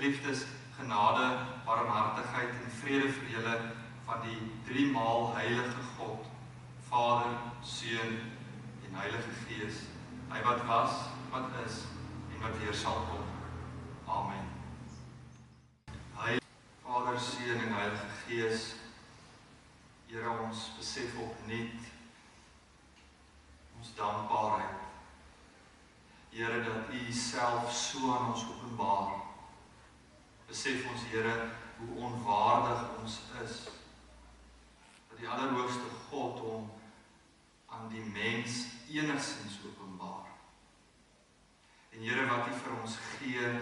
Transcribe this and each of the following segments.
Geliefdes, genade, barmhartigheid en vrede vir julle van die driemaal heilige God, Vader, Seun en Heilige Gees, hy wat was, wat is en wat weer sal kom. Amen. Vader, Seun en Heilige Gees, Here, ons besef opnuut ons dankbaarheid. Here, dat U self so aan ons openbaar. Besef ons, Here, hoe onwaardig ons is, dat die Allerhoogste God hom aan die mens enigstens openbaar. En Here, wat U vir ons gee,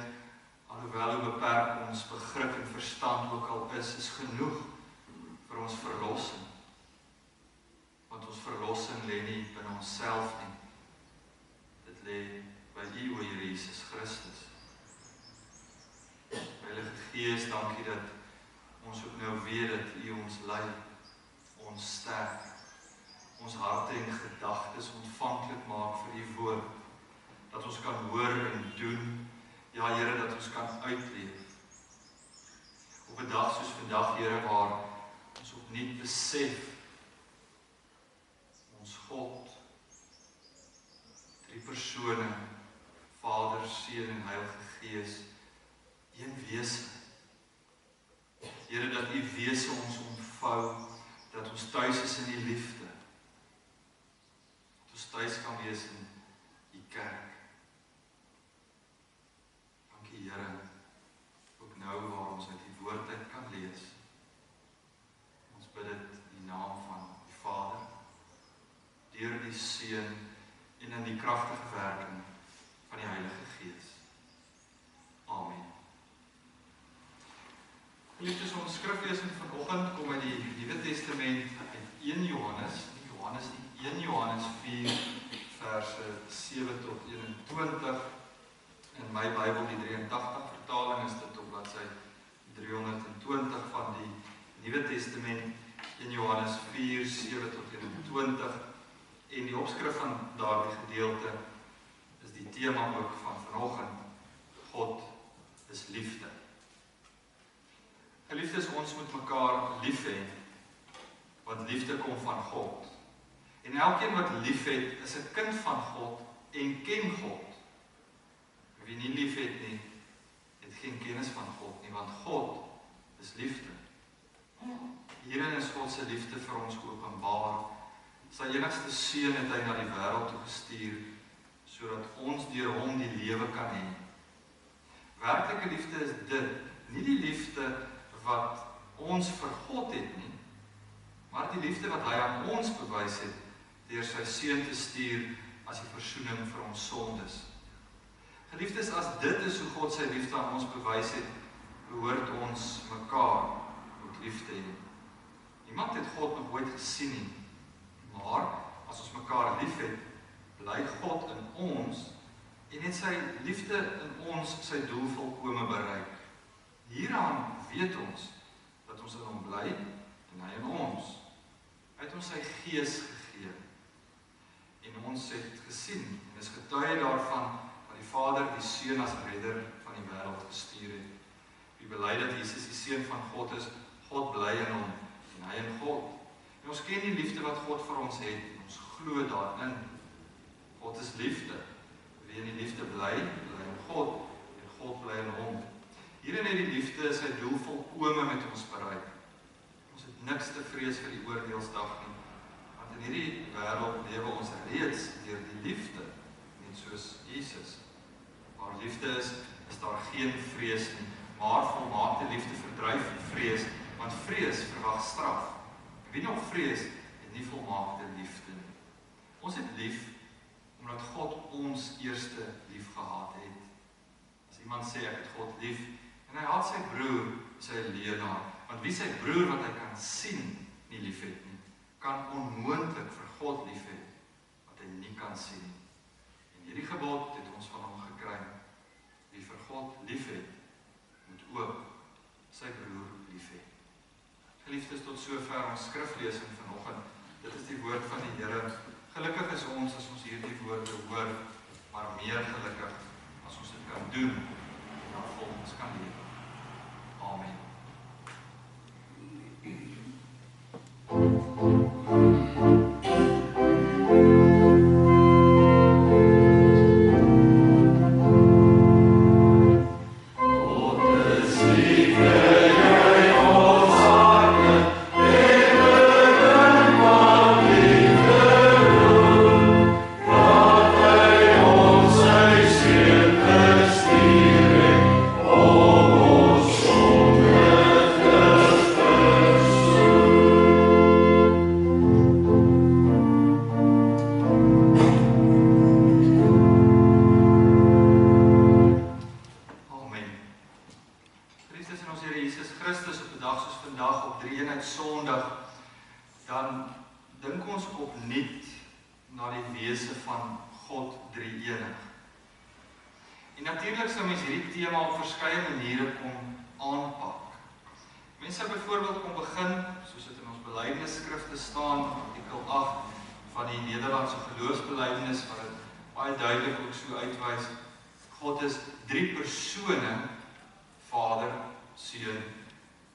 alhoewel hoe beperk ons begrip en verstand ook al is genoeg vir ons verlossing. Want ons verlossing lê nie binne onsself nie. Dit lê by U, o Here Jesus Christus. Heilige Gees, dankie dat ons ook nou weet dat U ons lei, ons sterk, ons harte en gedagtes ontvanklik maak vir U woord, dat ons kan hoor en doen, ja Here, dat ons kan uitleef. Op 'n dag soos vandag, Here, waar ons opnuut besef, ons God, drie persone, Vader, Seun en Heilige Gees, een wese. Here, dat U wese ons ontvou, dat ons tuis is in die liefde, dat ons tuis kan wees in U kerk. Dankie, Here, ook nou waar ons uit die woord uit kan lees. Ons bid dit in die naam van die Vader, deur die Seun en in die kragtige werking van die Heilige Gees. Amen. Geliefdes, ons skriflesing vanoggend kom uit die Nuwe Testament uit 1 Johannes, nie Johannes nie, 1 Johannes 4 verse 7 tot 21. In my Bybel, die 83 vertaling, is dit op bladsy 320 van die Nuwe Testament, 1 Johannes 4, 7 tot 21. En die opskrif van daardie gedeelte is die tema ook van vanoggend, God is liefde. Geliefdes, ons moet mekaar lief hê, want liefde kom van God. En elkeen wat lief het, is 'n kind van God en ken God. Wie nie lief het nie, het geen kennis van God nie, want God is liefde. Hierin is God se liefde vir ons openbaar. Sy enigste Seun het hy na die wêreld toe gestuur, sodat ons deur hom die lewe kan hê. Werklike liefde is dit, nie die liefde wat ons vir God het nie, maar die liefde wat hy aan ons bewys het, deur sy Seun te stuur as die versoening vir ons sondes. Geliefdes, as dit is hoe God sy liefde aan ons bewys het, behoort ons mekaar ook lief te hê. Niemand het God nog ooit gesien nie, maar as ons mekaar lief het, bly God in ons en het sy liefde in ons sy doel volkome bereik. Hieraan weet ons dat ons in hom bly en hy in ons. Hy het ons sy Gees gegee en ons het gesien en is getuie daarvan dat die Vader die Seun as redder van die wêreld gestuur het. Wie bely dat Jesus die Seun van God is, God bly in hom en hy in God. En ons ken die liefde wat God vir ons het en ons glo daarin. God is liefde. Wie in die liefde bly in God en God bly in hom. Hierin het die liefde sy doel volkome met ons bereik. Ons het niks te vrees vir die oordeelsdag nie, want in hierdie wêreld lewe ons reeds deur die liefde, net soos Jesus. Waar liefde is daar geen vrees nie, maar volmaakte liefde verdryf vrees, want vrees verwag straf. Wie nog vrees, het nie volmaakte liefde nie. Ons het lief, omdat God ons eerste lief gehad het. As iemand sê, ek het God lief, en hy haat sy broer, sy leenaar, want wie sy broer wat hy kan sien, nie lief het nie, kan onmoontlik vir God lief hê, wat hy nie kan sien nie. En hierdie gebod het ons van hom gekry. Wie vir God lief het, moet ook sy broer lief hê. Geliefdes, tot sover ons skriflesing vanoggend. Dit is die woord van die Here. Gelukkig is ons as ons hierdie woorde hoor, maar meer gelukkig as ons dit kan doen en dan volgens kan lewe. na die wese van God drie-enig. En natuurlik sou mens hierdie tema op verskeie maniere kon aanpak. Mense sou byvoorbeeld kon begin, soos dit in ons belydenisskrifte staan, artikel 8 van die Nederlandse geloofsbelydenis, wat dit baie duidelik ook so uitwys. God is drie persone, Vader, Seun,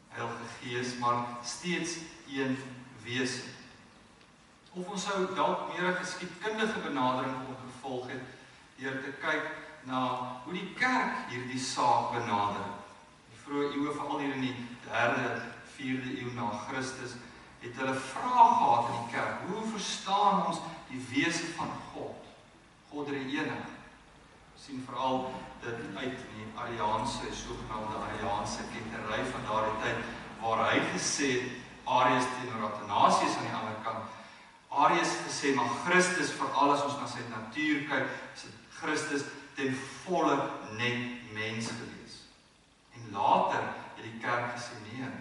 Heilige Gees, maar steeds een wese. Of ons sou dalk meer 'n geskiedkundige benadering kon gevolg het, deur te kyk na hoe die kerk hierdie saak benader. Die vroeë eeue, veral hier in die 3de, 4de eeu na Christus, het hulle vrae gehad in die kerk. Hoe verstaan ons die wese van God? God drie-enig. Sien veral dit uit die Ariaanse, sogenaamde Ariaanse kettery van daardie tyd, waar hy gesê het, Arius teenoor Athanasius aan die ander kant. Arius gesê, maar Christus, veral as ons na sy natuur kyk, is Christus ten volle net mens gewees. En later het die kerk gesê, nee,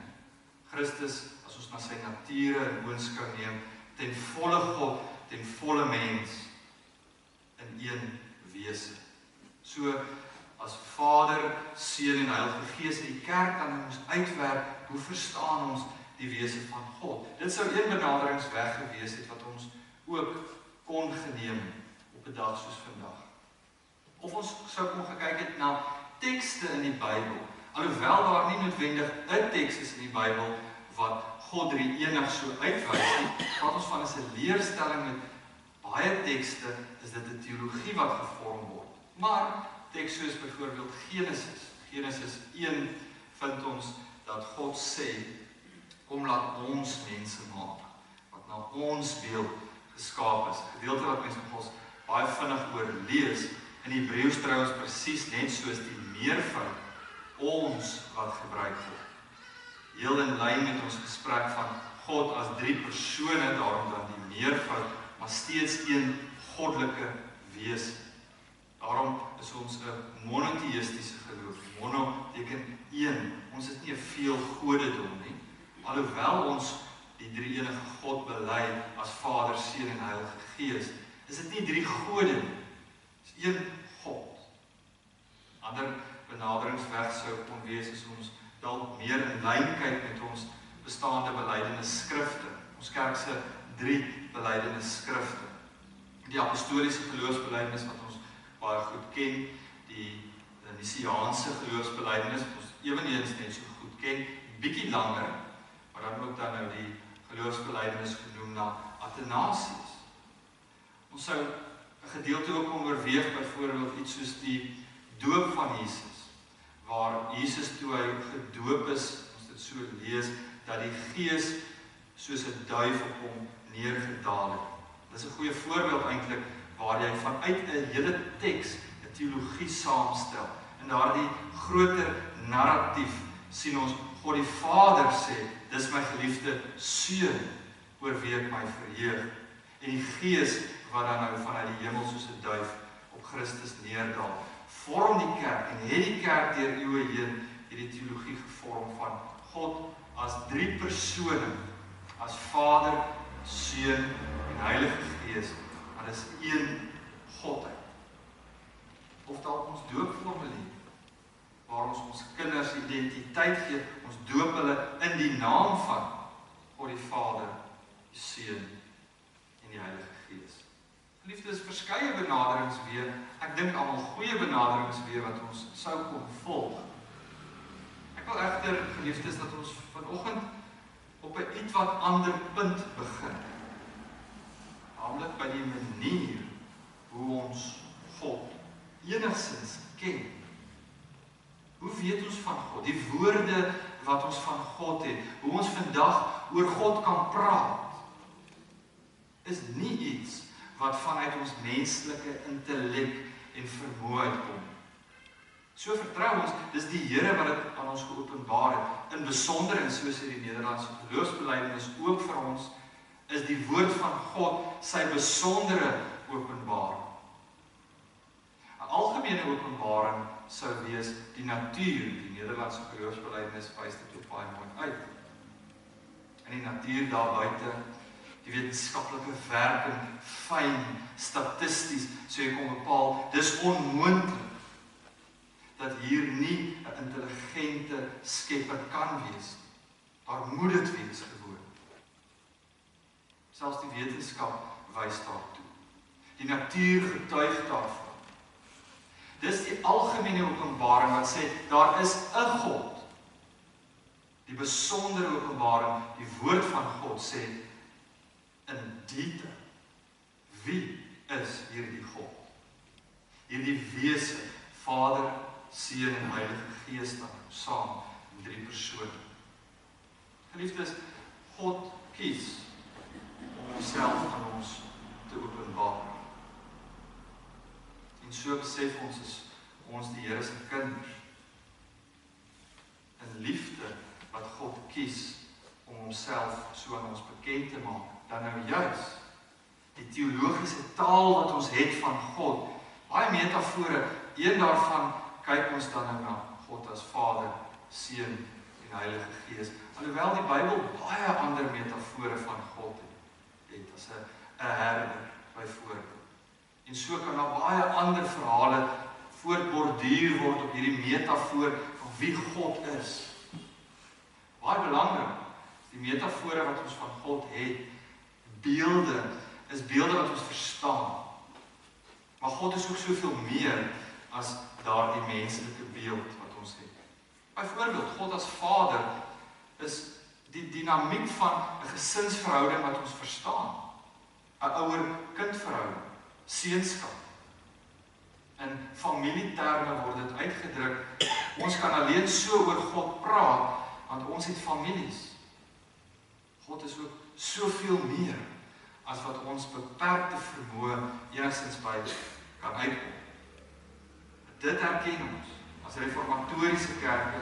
Christus, as ons na sy nature in oënskou neem, ten volle God, ten volle mens, in een wese. So, as Vader, Seun en Heilige Gees in die kerk dan moes uitwerk, hoe verstaan ons die wese van God? Dit sou een benaderingsweg gewees het, wat ons ook kon geneem op 'n dag soos vandag. Of ons sou kon gekyk het na tekste in die Bybel, alhoewel daar nie noodwendig 'n teks is in die Bybel wat God drie-enig so uitwys nie. Wat ons van is 'n leerstelling met baie tekste, is dit 'n teologie wat gevorm word. Maar teks soos byvoorbeeld Genesis 1 vind ons dat God sê, kom laat ons mense maak, wat na ons beeld geskaap is. 'n Gedeelte wat mense ons baie vinnig oor lees, in Hebreëus trouwens presies net soos die meervoud, ons wat gebruik word. Heel in lyn met ons gesprek van God as drie persone, daarom dan die meervoud, maar steeds een goddelike wese. Daarom is ons 'n monoteïstiese geloof. Mono beteken een. Ons is nie 'n veel godedom nie. Alhoewel ons die drie-enige God bely as Vader, Seun en Heilige Gees, is dit nie drie gode nie. Dit is een God. Ander benaderingsweg sou kon wees as ons dalk meer in lyn kyk met ons bestaande belydenisskrifte. Ons kerk se 3 belydenisskrifte. Die apostoliese geloofsbelydenis wat ons baie goed ken, die Nisiaanse geloofsbelydenis wat ons eweneens net so goed ken, bietjie langer, maar dan ook dan nou die geloofsbelydenis genoem na Athanasius. Ons sou 'n gedeelte ook kon oorweeg, byvoorbeeld iets soos die doop van Jesus, waar Jesus toe hy gedoop is, ons dit so lees, dat die Gees soos 'n duif op hom neergedaal het. Dit is 'n goeie voorbeeld eintlik waar jy vanuit 'n hele teks 'n teologie saamstel. En daardie groter narratief sien ons God die Vader sê, dis my geliefde Seun, oor wie ek my verheug. En die Gees wat dan nou vanuit die hemel soos 'n duif op Christus neerdal, vorm die kerk en het die kerk deur eeue heen hierdie teologie gevorm van God as drie persone, as Vader, Seun en Heilige Gees, maar dis een Godheid. Of dalk ons doopformulier, waar ons kinders identiteit gee, ons doop hulle in die naam van God die Vader, die Seun en die Heilige Gees. Geliefde, is verskeie benaderings weer, ek dink almal goeie benaderings weer wat ons sou kon volg. Ek wil egter, geliefdes, dat ons vanoggend op 'n ietwat ander punt begin. Naamlik by die manier hoe ons God enigstens ken. Hoe weet ons van God? Die woorde wat ons van God het, hoe ons vandag oor God kan praat, is nie iets wat vanuit ons menslike intellek en vermoë uitkom. So vertrou ons, dis die Here wat dit aan ons geopenbaar het. In besonder, en so sê die Nederlandse geloofsbelydenis ook vir ons, is die woord van God sy besondere openbaring. 'n Algemene openbaring sou wees die natuur. Die Nederlandse geloofsbelydenis wys dit ook baie mooi uit. In die natuur daar buite, die wetenskaplike werking, fyn, statisties, so jy kon bepaal, dis onmoontlik, dat hier nie 'n intelligente skepper kan wees. Daar moet dit wees gewoon. Selfs die wetenskap wys daartoe. Die natuur getuig daarvan. Dis die algemene openbaring wat sê, daar is 'n God. Die besondere openbaring, die woord van God sê, in diepte, wie is hierdie God? Hierdie wese, Vader, Seun en Heilige Gees dan saam in 3 persone. Geliefdes, God kies om homself aan ons te openbaar. En so besef ons is ons die Here se kinders. In liefde wat God kies om homself so aan ons bekend te maak, dan nou juis die teologiese taal wat ons het van God, baie metafore, een daarvan kyk ons dan nou na God as Vader, Seun en Heilige Gees. Alhoewel die Bybel baie ander metafore van God het as 'n herder byvoorbeeld. En so kan daar baie ander verhale voortborduur word op hierdie metafoor van wie God is. Baie belangrik, die metafore wat ons van God het, beelde, is beelde wat ons verstaan. Maar God is ook soveel meer as daardie menslike beeld wat ons het. Byvoorbeeld, God as Vader is die dinamiek van 'n gesinsverhouding wat ons verstaan. 'n ouer-kindverhouding, seunskap. In familieterme word dit uitgedruk. Ons kan alleen so oor God praat, want ons het families. God is ook soveel meer as wat ons beperkte vermoë enigstens by kan uitkom. Dit herken ons as reformatoriese kerke.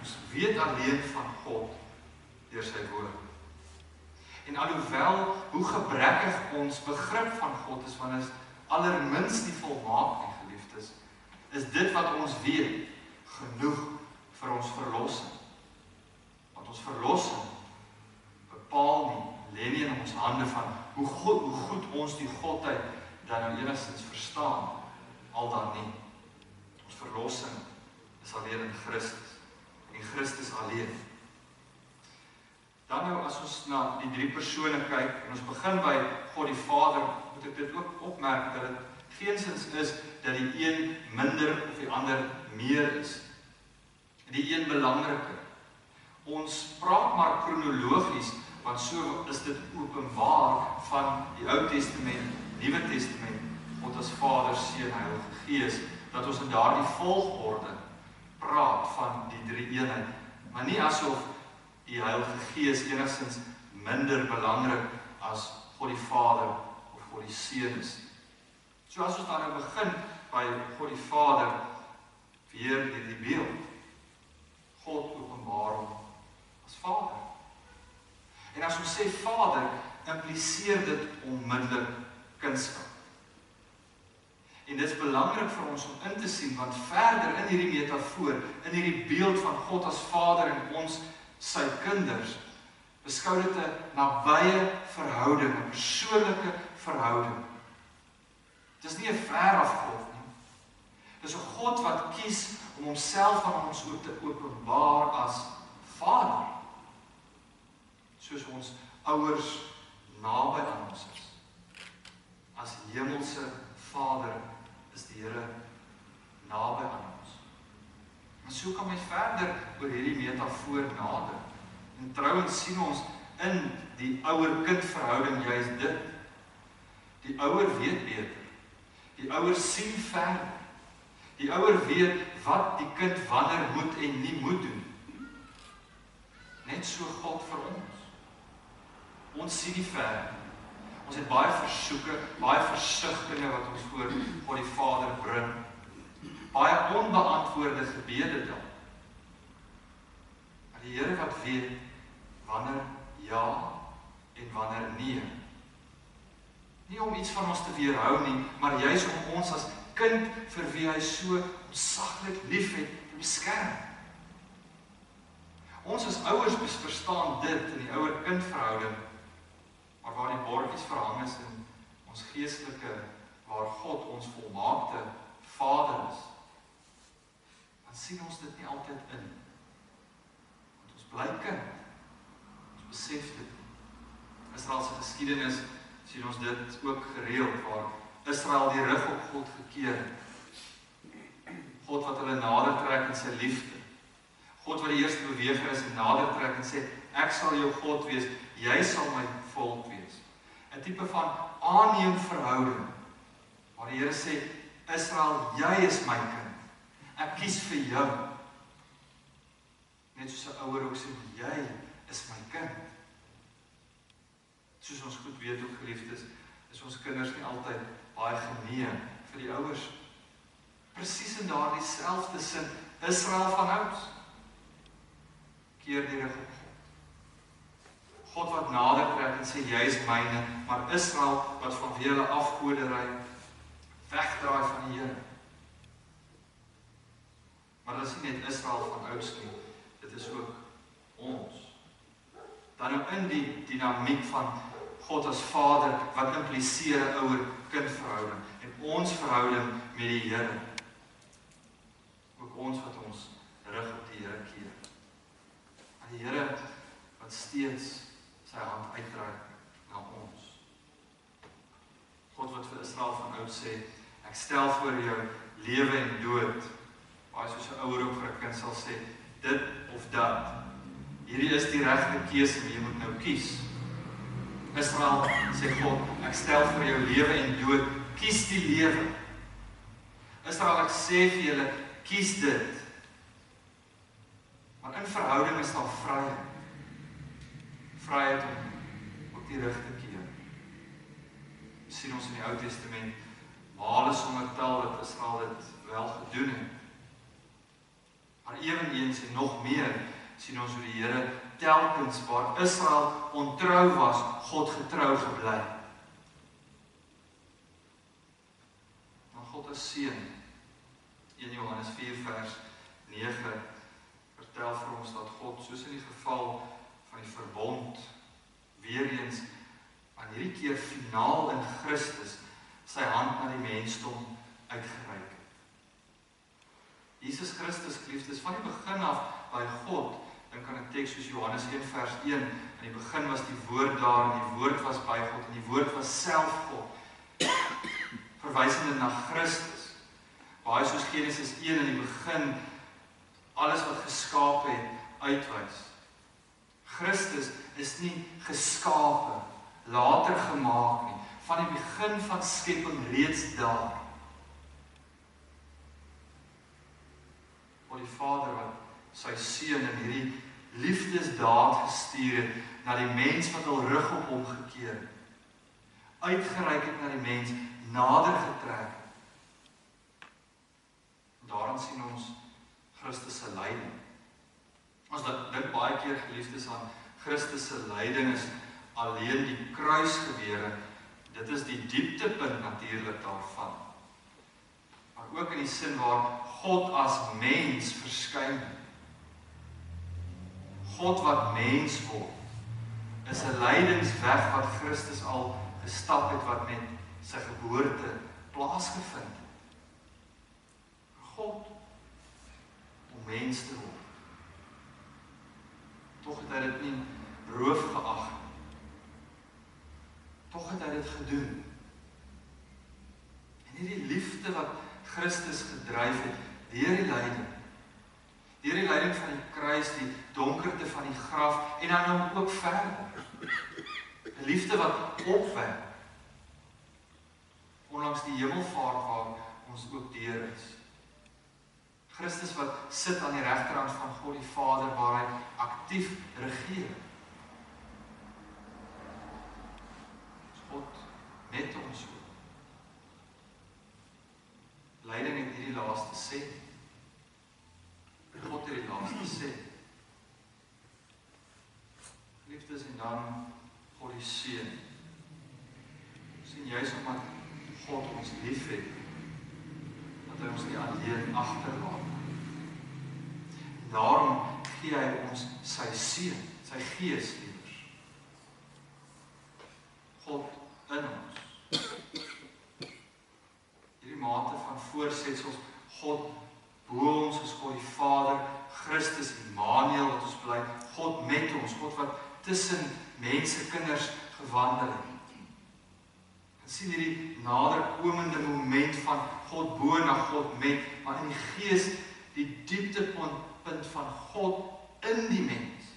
Ons weet alleen van God deur sy woord. En alhoewel hoe gebrekkig ons begrip van God is, want is allerminst nie volmaak en geliefdes, is dit wat ons weet genoeg vir ons verlossing. Want ons verlossing bepaal nie, lê nie in ons hande van hoe goed ons die Godheid dan nou enigstens verstaan, al dan nie. Ons verlossing is alleen in Christus, en Christus alleen. Dan nou as ons na die 3 persone kyk, en ons begin by God die Vader, moet ek dit ook opmerk, dat dit geensins is, dat die een minder of die ander meer is. Die een belangriker. Ons praat maar kronologies, want so is dit openbaar van die Ou Testament, Nuwe Testament, God as Vader, Seun, Heilige Gees, dat ons in daardie volgorde praat van die 3 eenheid, maar nie asof die Heilige Gees enigstens minder belangrik as God die Vader of God die Seun is. So as ons dan nou begin by God die Vader, weer die beeld. God openbaar hom as Vader. En as ons sê Vader, impliseer dit onmiddellik kindskap. En dit is belangrik vir ons om in te sien, want verder in hierdie metafoor, in hierdie beeld van God as Vader en ons sy kinders, beskou dit 'n nabye verhouding, 'n persoonlike verhouding. Dit is nie 'n ver af God nie. Dit is 'n God wat kies om homself aan ons te openbaar as Vader. Soos ons ouers naby aan ons is. As hemelse Vader is die Here naby aan ons. En so kan my verder oor hierdie metafoor nader. En trouwens sien ons in die ouer-kind verhouding juist dit. Die ouer weet beter. Die ouer sien verder. Die ouer weet wat die kind wanneer moet en nie moet doen. Net so God vir ons. Ons sien nie verder. Ons het baie versoeke, baie versigtinge wat ons voor God die Vader bring. Baie onbeantwoorde gebede dan. Maar die Here wat weet wanneer ja en wanneer nee. Nie om iets van ons te weerhou nie, maar juist om ons as kind vir wie hy so ontsaglik lief het, te beskerm. Ons as ouers verstaan dit in die ouer-kind verhouding, Maar waar die bordjies verhang is in ons geestelike, waar God ons volmaakte Vader is, dan sien ons dit nie altyd in. Want ons bly kind. Ons besef dit nie. Israel se geskiedenis sien ons dit ook gereeld, waar Israel die rug op God gekeer het. God wat hulle nader trek in sy liefde. God wat die eerste beweger is en nader trek en sê, ek sal jou God wees, jy sal my volk wees. 'n tipe van aanneem verhouding, waar die Here sê, Israel, jy is my kind. Ek kies vir jou. Net soos 'n ouer ook sê, jy is my kind. Soos ons goed weet ook geliefdes, is ons kinders nie altyd baie genee vir die ouers. Presies in daardie selfde sin, Israel van ouds keer die rug op God. God wat nader trek en sê, jy is myne, maar Israel wat vanweë hulle afgoderry wegdraai van die Here. Maar dit is nie net Israel van ouds nie, dit is ook ons. Dan nou in die dinamiek van God as Vader, wat impliseer 'n ouer-kind verhouding, en ons verhouding met die Here. Ook ons wat ons rug op die Here keer. En die Here wat steeds sy hand uitreik na ons. God wat vir Israel van oud sê, ek stel voor jou lewe en dood. Baie soos 'n ouer ook vir 'n kind sal sê, dit of dat. Hierdie is die regte keuse, maar jy moet nou kies. Israel sê God, ek stel vir jou lewe en dood, kies die lewe. Israel, ek sê vir julle, kies dit. Maar in verhouding is daar vryheid. Vryheid om op die rug te keer. Sien ons in die Ou Testament, male sonder tel dat Israel dit wel gedoen het. Maar eweneens en nog meer sien ons hoe die Here telkens waar Israel ontrou was, God getrou gebly. Maar God is seun. 1 Johannes 4 vers 9 vertel vir ons dat God, soos in die geval van die verbond, weer eens, aan hierdie keer finaal in Christus, sy hand na die mensdom uitgereik het. Jesus Christus, geliefdes, van die begin af by God, dink aan 'n teks soos Johannes 1 vers 1, in die begin was die woord daar, en die woord was by God, en die woord was self God, verwysende na Christus, baie soos Genesis 1 in die begin, alles wat geskaap het, uitwys. Christus is nie geskape, later gemaak nie, van die begin van skepping reeds daar. Die Vader wat sy seun in hierdie liefdesdaad gestuur het na die mens wat al rug op hom gekeer het. Uitgereik het na die mens, nader getrek. Daarin sien ons Christus se lyding. Ons dink baie keer, geliefdes, aan Christus se lyding is alleen die kruisgebeure. Dit is die dieptepunt natuurlik daarvan. Maar ook in die sin waar God as mens verskyn. God wat mens word, is 'n lydingsweg wat Christus al gestap het, wat met sy geboorte plaasgevind het. God om mens te word. Tog het hy dit nie roof geag nie. Tog het hy dit gedoen. En hierdie liefde wat Christus gedryf het, deur die lyding. Deur die lyding van die kruis, die donkerte van die graf, en dan ook verder. 'n Liefde wat opwek. Ondanks die hemelvaart waar ons ook deur is. Christus wat sit aan die regterhand van God die Vader, waar hy aktief regeer. God met ons ook. Lyding het hierdie laaste sê. God het die laaste sê. Liefdes en dan God die seun. Sien juist omdat God ons lief het, dat hy ons nie alleen agterlaat. Daarom gee hy ons sy seun, sy gees liewers. voorsetsels, God bo ons is God die Vader, Christus Immanuel wat ons bely, God met ons, God wat tussen mense, kinders gewandel het. En sien hierdie naderkomende moment van God bo na God met, maar in die gees die dieptepunt van God in die mens.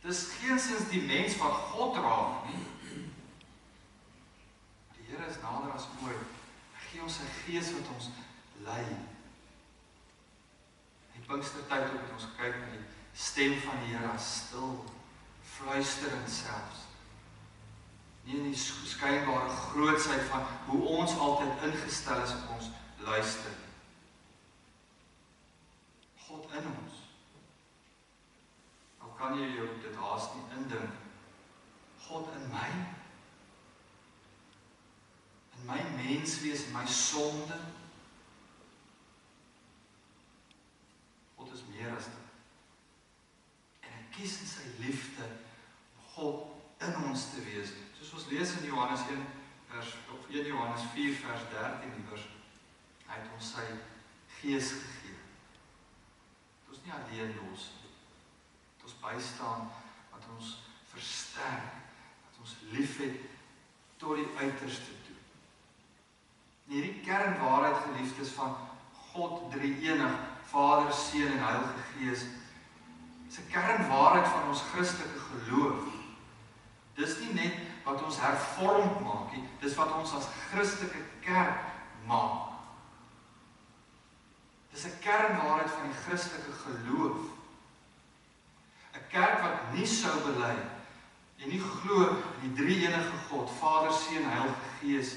Dis geensins die mens wat God raak nie. Die Here is nader as ooit. Hy gee ons sy gees wat ons lei. In die Pinkstertyd ook het ons gekyk na die stem van die Here as stil, fluisterend selfs. Nie in die skynbare grootsheid van hoe ons altyd ingestel is op ons luister. God in ons. Nou kan jy jou dit haast nie indink. God in my. In my menswees, in my sonde. God is meer as dit. En hy kies in sy liefde om God in ons te wees. Soos ons lees in Johannes 1 Johannes 4 vers 13 die vers. Hy het ons sy gees gegee. Het ons nie alleen los nie. Het ons bystaan, wat ons versterk, wat ons lief het tot die uiterste toe. En hierdie kernwaarheid geliefdes van God drie-enig, Vader, Seun en Heilige Gees, is 'n kernwaarheid van ons Christelike geloof. Dis nie net wat ons hervormd maak nie, dis wat ons as Christelike kerk maak. Dis 'n kernwaarheid van die Christelike geloof. 'n Kerk wat nie sou bely en nie glo in die drie-enige God, Vader, Seun en Heilige Gees,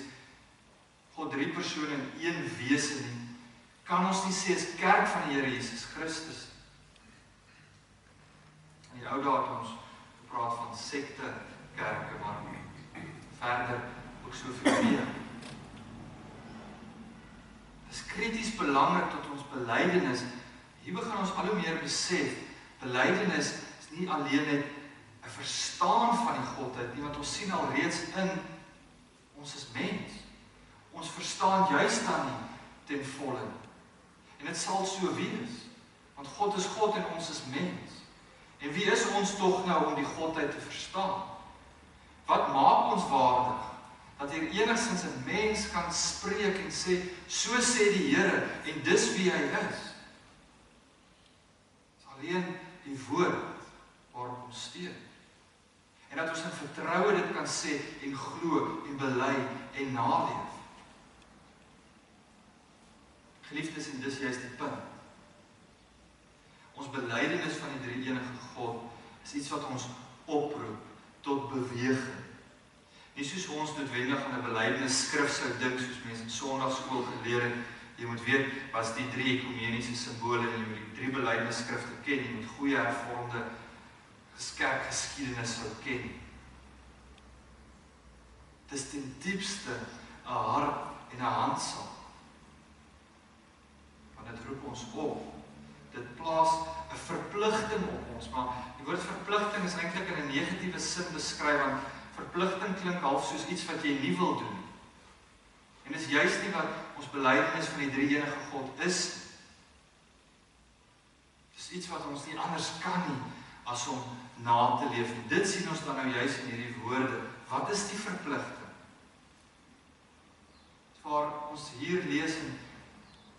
God drie persone in een wese nie, kan ons nie sê as kerk van die Here Jesus Christus. In die ou dae het ons gepraat van sekte kerke, maar verder ook soveel meer. Dit is krities belangrik tot ons belydenis. Hier begin ons al hoe meer besef, belydenis is nie alleen net 'n verstaan van die Godheid nie, want ons sien al reeds in ons is mens. Ons verstaan juist dan nie ten volle. En dit sal so wees, want God is God en ons is mens. En wie is ons tog nou om die Godheid te verstaan? Wat maak ons waardig? Dat hier enigstens 'n mens kan spreek en sê, so sê die Here, en dis wie hy is. Dis alleen die woord waarop ons steun. En dat ons in vertroue dit kan sê, en glo, en bely, en naleef. Geliefdes, en dis juist die punt. Ons belydenis van die drie-enige God is iets wat ons oproep tot beweging. Nie soos ons noodwendig aan 'n belydenis skrif sou dink, soos mense in Sondagskool geleer het. Jy moet weet, was die drie ekumeniese simbole en jy moet die drie belydenisskrifte ken, jy moet goeie hervormde kerkgeskiedenis sou ken. Dis ten diepste 'n hart en 'n handsak. Want dit roep ons op. Dit plaas 'n verpligting op ons, maar die woord verpligting is eintlik in 'n negatiewe sin beskryf, want verpligting klink half soos iets wat jy nie wil doen. En dis juist nie wat ons belydenis van die drie-enige God is. Dis iets wat ons nie anders kan nie as om na te leef. En dit sien ons dan nou juist in hierdie woorde. Wat is die verpligting? Waar ons hier lees in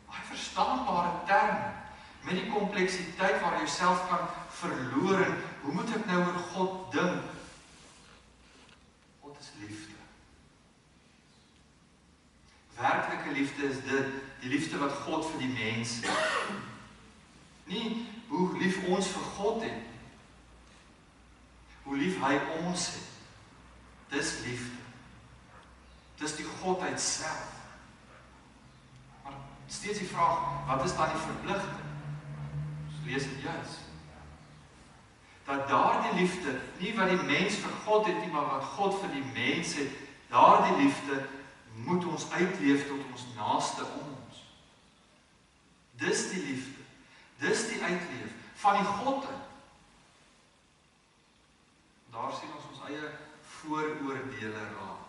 baie verstaanbare terme, met die kompleksiteit waar jy jouself kan verloor en hoe moet ek nou oor God dink? God is liefde. Werklike liefde is dit, die liefde wat God vir die mens het. Nie hoe lief ons vir God het, hoe lief hy ons het. Dis liefde. Dis die Godheid self. Maar steeds die vraag, wat is dan die verpligting? Lees dit juis. Dat daardie liefde, nie wat die mens vir God het nie, maar wat God vir die mens het, daardie liefde moet ons uitleef tot ons naaste om ons. Dis die liefde, dis die uitleef van die Godheid. Daar sien ons eie vooroordele raak.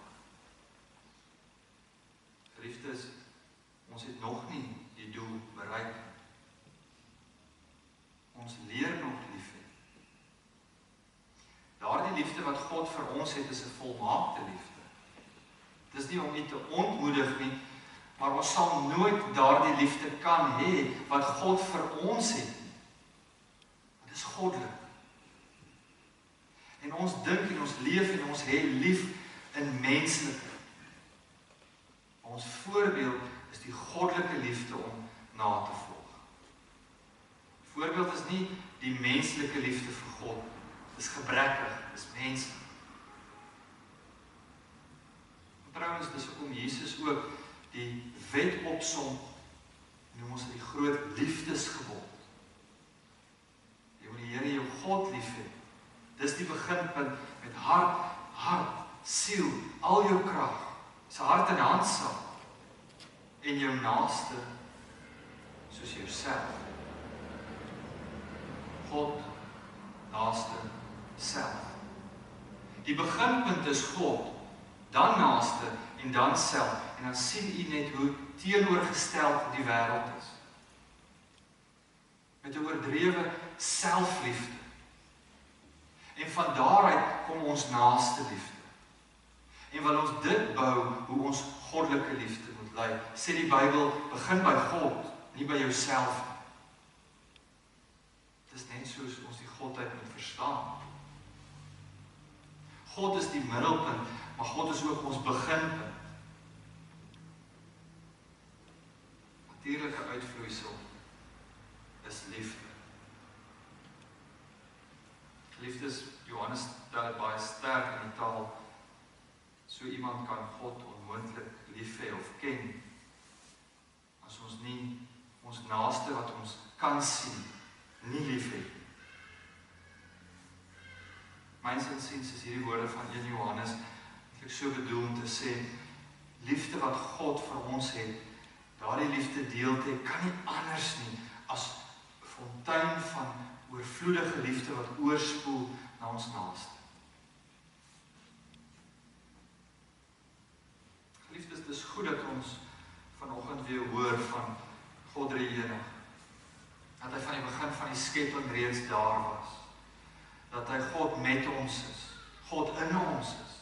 Geliefdes, God vir ons het, is 'n volmaakte liefde. Dis nie om nie te ontmoedig nie, maar ons sal nooit daardie liefde kan hê wat God vir ons het nie. Dit is goddelik. En ons dink en ons leef en ons hê lief in menslike. Ons voorbeeld is die goddelike liefde om na te volg. Voorbeeld is nie die menslike liefde vir God. Dit is gebrekkig, dit is menslik. Trouwens, dis hoekom Jesus ook die wet opsom, noem ons dit die groot liefdesgebod. Jy moet die Here jou God lief hê. Dis die beginpunt met hart, siel, al jou krag, sy hart en handsak, en jou naaste soos jouself. God, naaste, self. Die beginpunt is God, dan naaste en dan self. En dan sien u net hoe teenoorgesteld die wêreld is. Met 'n oordrewe selfliefde. En van daaruit kom ons naaste liefde. En wil ons dit bou hoe ons goddelike liefde moet lyk. Sê die Bybel, begin by God, nie by jouself nie. Dit is net soos ons die Godheid moet verstaan. God is die middelpunt, maar God is ook ons beginpunt. Natuurlike uitvloeisel is liefde. Liefde is, Johannes stel dit baie sterk in die taal, so iemand kan God onmoontlik lief hê of ken, as ons nie ons naaste wat ons kan sien, nie lief het. Myns insiens is hierdie woorde van 1 Johannes eintlik so bedoel om te sê, liefde wat God vir ons het, daardie liefde deel te hê, kan nie anders nie as 'n fontein van oorvloedige liefde wat oorspoel na ons naaste. Geliefdes, dit is goed dat ons vanoggend weer hoor van God drie-enig. Dat hy van die begin van die skepping reeds daar was. Dat hy God met ons is. God in ons is.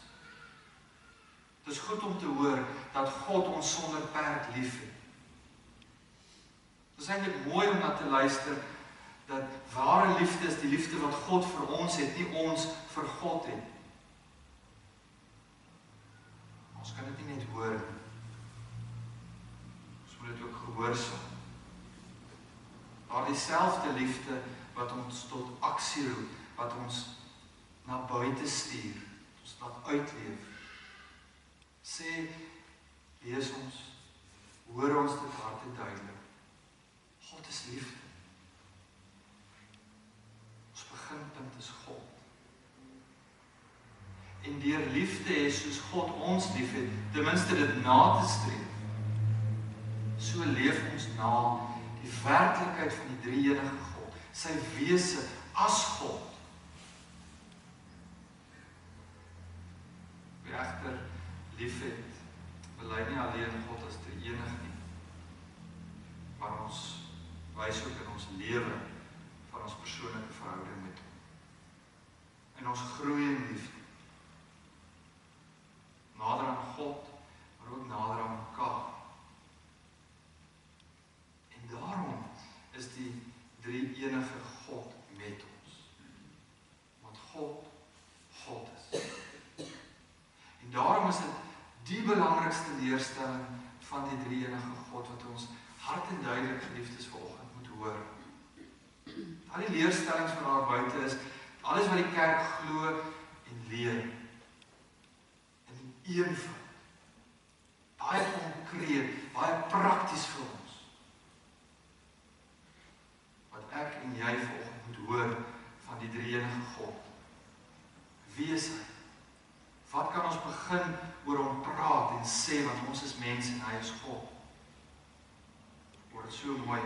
Dit is goed om te hoor dat God ons sonder perk lief het. Dit is eintlik mooi om na te luister dat ware liefde is die liefde wat God vir ons het, nie ons vir God het. Ons kan dit nie net hoor nie. Ons moet dit ook gehoorsaam. Maar dieselfde liefde wat ons tot aksie roep, wat ons na buite stuur, ons laat uitleef. Sê, lees ons, hoor ons dit harte duidelik. God is liefde. Ons beginpunt is God. En deur liefde hê soos God ons lief het, ten minste dit na te streef. So leef ons na die werklikheid van die drie-enige God, sy wese as God. Wie egter lief het, bely nie alleen God as drie-enig nie, maar ons wys ook in ons lewe van ons persoonlike verhouding met hom. En ons groei in liefde. Nader aan God, maar ook nader aan mekaar. En daarom is die drie-enige God met ons. Want God, God is. En daarom is dit die belangrikste leerstelling van die drie-enige God wat ons hart en duidelik geliefdes vanoggend moet hoor. Al die leerstellings van daar buite is, alles wat die kerk glo en leer, in die eenvoud, baie konkreet, baie prakties vir ons. Wat ek en jy vanoggend moet hoor van die drie-enige God. Wie is hy? Wat kan ons begin oor hom praat en sê, want ons is mense en hy is God. Word so mooi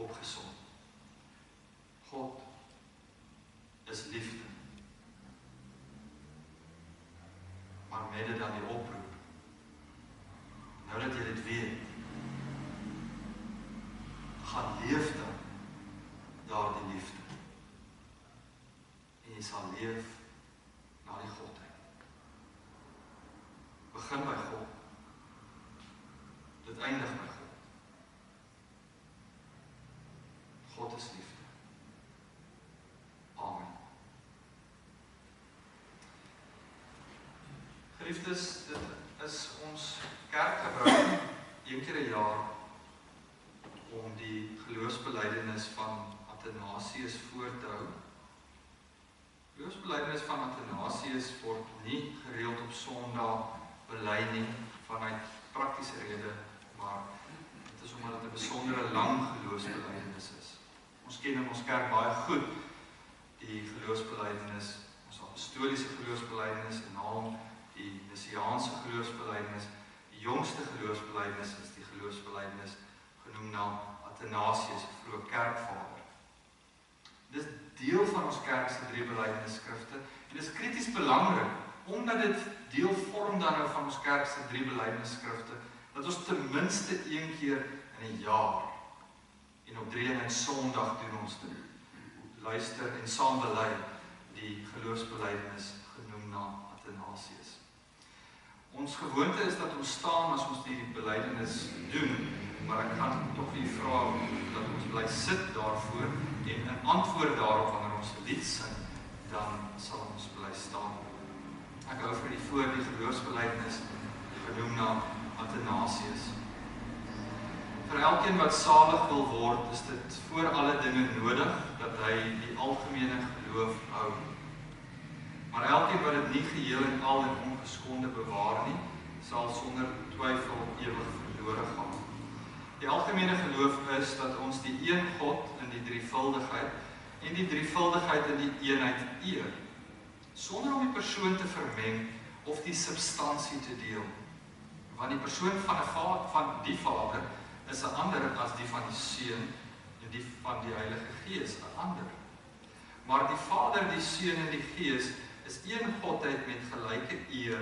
opgesom. God is liefde. Maar met dit dan die oproep. Nou dat jy dit weet, gaan leef dan daardie liefde. En jy sal leef na die Godheid. Dit eindig by God. God is liefde. Amen. Geliefdes, dit is ons kerkgebruik een keer 'n jaar om die geloofsbelijdenis van Athanasius voor te hou. Die geloofsbelijdenis van Athanasius word nie gereeld op Sondag bely nie vanuit praktiese rede, maar dit is omdat dit 'n besondere lang geloofsbelijdenis is. Ons ken in ons kerk baie goed die geloofsbelijdenis, ons apostoliese geloofsbelijdenis en naam die messiaanse geloofsbelijdenis. Die jongste geloofsbelijdenis is die geloofsbelijdenis genoem na Athanasius, die vroeë kerkvader. Dit is deel van ons kerk se 3 belydenisskrifte en dit is krities belangrik omdat dit deel vorm dan nou van ons kerk se 3 belydenisskrifte dat ons ten minste een keer in 'n jaar en op 3 Sondag doen ons dit. Luister en saam bely die geloofsbelijdenis genoem na Athanasius. Ons gewoonte is dat ons staan as ons die belydenis doen, maar ek gaan tog vir vra dat ons bly sit daarvoor en in antwoord daarop wanneer ons lied sing, dan sal ons bly staan. Ek hou vir die geloofsbelijdenis genoem na Athanasius. Vir elkeen wat salig wil word, is dit voor alle dinge nodig dat hy die algemene geloof hou. Maar elkeen wat dit nie geheel en al en ongeskonde bewaar nie, sal sonder twyfel ewig verlore gaan. Die algemene geloof is dat ons die een God in die drievuldigheid en die drievuldigheid in die eenheid eer, sonder om die persoon te vermeng of die substansie te deel. Want die persoon van die Vader is 'n ander as die van die Seun en die van die Heilige Gees 'n ander. Maar die Vader, die Seun en die Gees is een Godheid met gelyke eer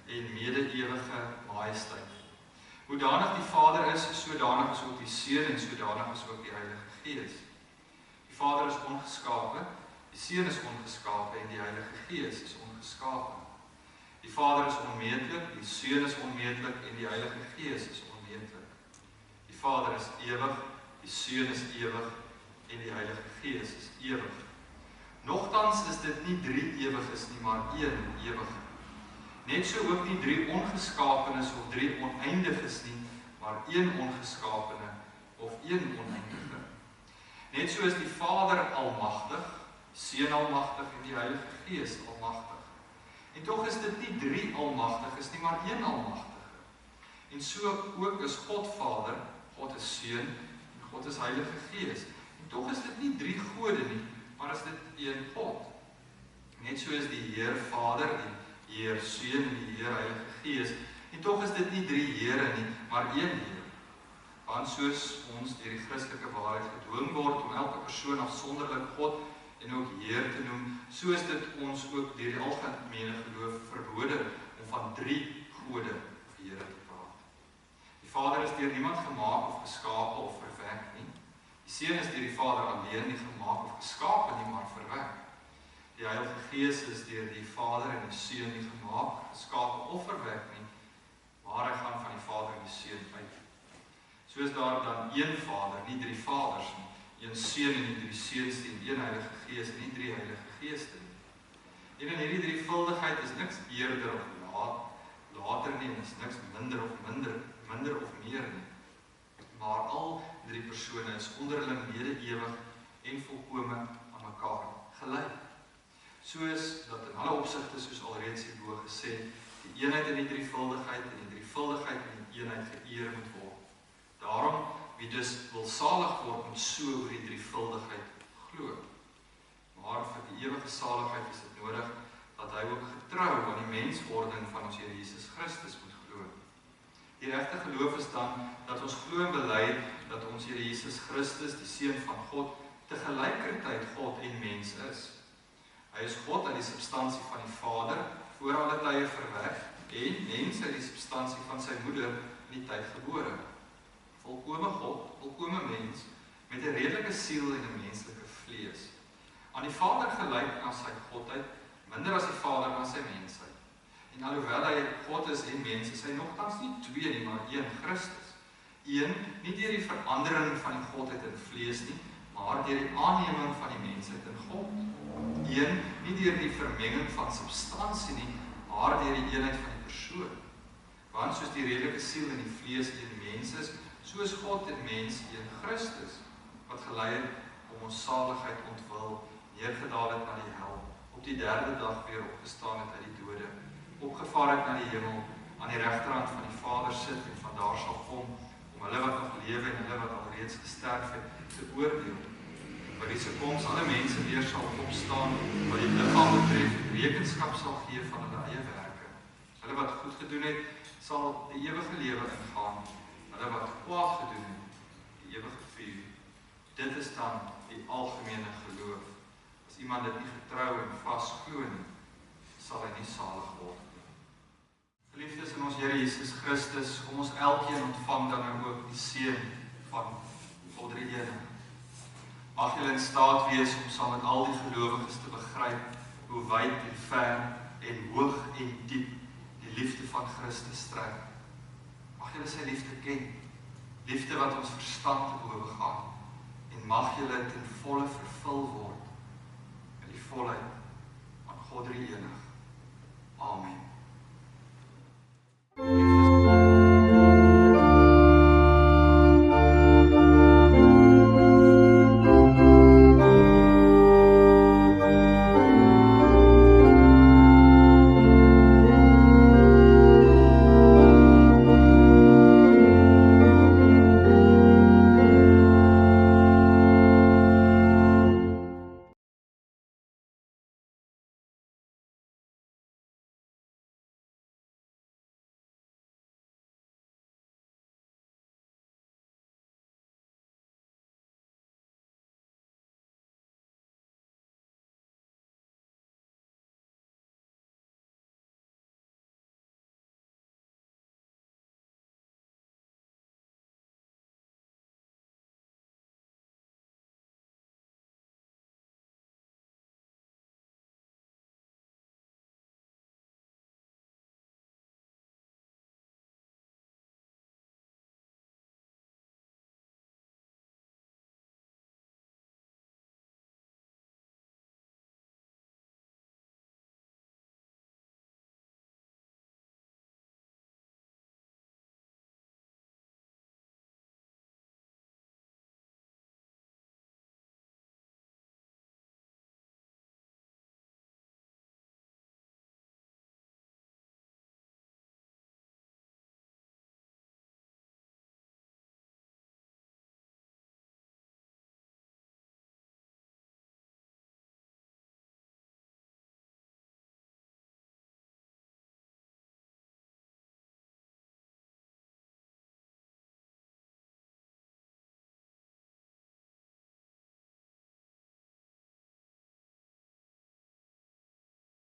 en mede-ewige majesteit. Hoedanig die Vader is, sodanig is ook die Seun en sodanig is ook die Heilige Gees. Die Vader is ongeskape, die Seun is ongeskape en die Heilige Gees is ongeskape. Die Vader is onmeetlik, die Seun is onmeetlik en die Heilige Gees is onmeetlik. Die Vader is ewig, die Seun is ewig en die Heilige Gees is ewig. Nogtans is dit nie 3 ewiges nie, maar 1 ewige. Net so ook nie 3 ongeskapenes of 3 oneindiges nie, maar 1 ongeskapene of 1 oneindige. Net so is die Vader almagtig, die Seun almagtig en die Heilige Gees almagtig. En tog is dit nie 3 almagtiges nie, maar 1 almagtige. En so ook is God Vader, God is Seun en God is Heilige Gees. En tog is dit nie 3 gode nie, maar is dit 1 God. Net so is die Heer Vader, die Heer Seun en die Heer Heilige Gees. En tog is dit nie 3 Here nie, maar 1 Heer. Want soos ons deur die Christelike waarheid gedwing word om elke persoon afsonderlik God en ook Heer te noem, so is dit ons ook deur die algemene geloof verbode om van 3 gode of Here te praat. Die Vader is deur niemand gemaak of geskape of verwek nie. Die Seun is deur die Vader alleen nie gemaak of geskape nie, maar verwek. Die Heilige Gees is deur die Vader en die Seun nie gemaak, geskape of verwek nie, maar hy gaan van die Vader en die Seun uit. So is daar dan 1 Vader, nie 3 Vaders nie, 1 Seun en nie 3 Seuns nie, 1 Heilige Gees en nie 3 Heilige Geeste nie. En in hierdie drievuldigheid is niks eerder of later nie, en is niks minder of meer nie. Maar al 3 persone is onder hulle mede-ewig en volkome aan mekaar gelyk. Soos dat in alle opsigte, soos alreeds hierbo gesê, die eenheid in die drievuldigheid en die drievuldigheid in die eenheid geëer moet word. Daarom, wie dus wil salig word, moet so oor die drievuldigheid glo. Maar vir die ewige saligheid is dit nodig dat hy ook getrou aan die menswording van ons Here Jesus Christus moet glo. Die regte geloof is dan dat ons glo en bely dat ons Here Jesus Christus, die Seun van God, te gelykertyd God en mens is. Hy is God uit die substansie van die Vader, voor alle tye verwek, en mens uit die substansie van sy moeder in die tyd gebore. Volkome God, volkome mens, met 'n redelike siel en 'n menslike vlees. Aan die Vader gelyk na sy Godheid, minder as die Vader na sy mensheid. En alhoewel hy God is en mens, is hy nogtans nie 2 nie, maar 1 Christus. Een, nie deur die verandering van die Godheid in vlees nie, maar deur die aanneming van die mensheid in God. Een, nie deur die vermenging van substansie nie, maar deur die eenheid van die persoon. Want soos die redelike siel in die vlees een mens is, so is God en mens een Christus, wat gelei het om ons saligheid ontwil, neergedaal het na die hel, op die derde dag weer opgestaan het uit die dode, opgevaar het na die hemel, aan die regterhand van die Vader sit en vandaar sal kom, om hulle wat nog lewe en hulle wat alreeds gesterf het, te oordeel. By die se koms alle mense weer sal opstaan, wat die liggaam betref, rekenskap sal gee van hulle eie werke. Hulle wat goed gedoen het, sal die ewige lewe ingaan, hulle wat kwaad gedoen het, die ewige vuur. Dit is dan die algemene geloof. As iemand dit nie getrou en vas glo nie, sal hy nie salig word. Geliefdes in ons Here Jesus Christus, kom ons elkeen ontvang dan nou ook die seën van God die Enig. Mag julle in staat wees om saam met al die gelowiges te begryp hoe wyd en ver en hoog en diep die liefde van Christus strek. Mag julle sy liefde ken, liefde wat ons verstand te bowe gaan, en mag julle ten volle vervul word met die volheid van God die Enig. Amen.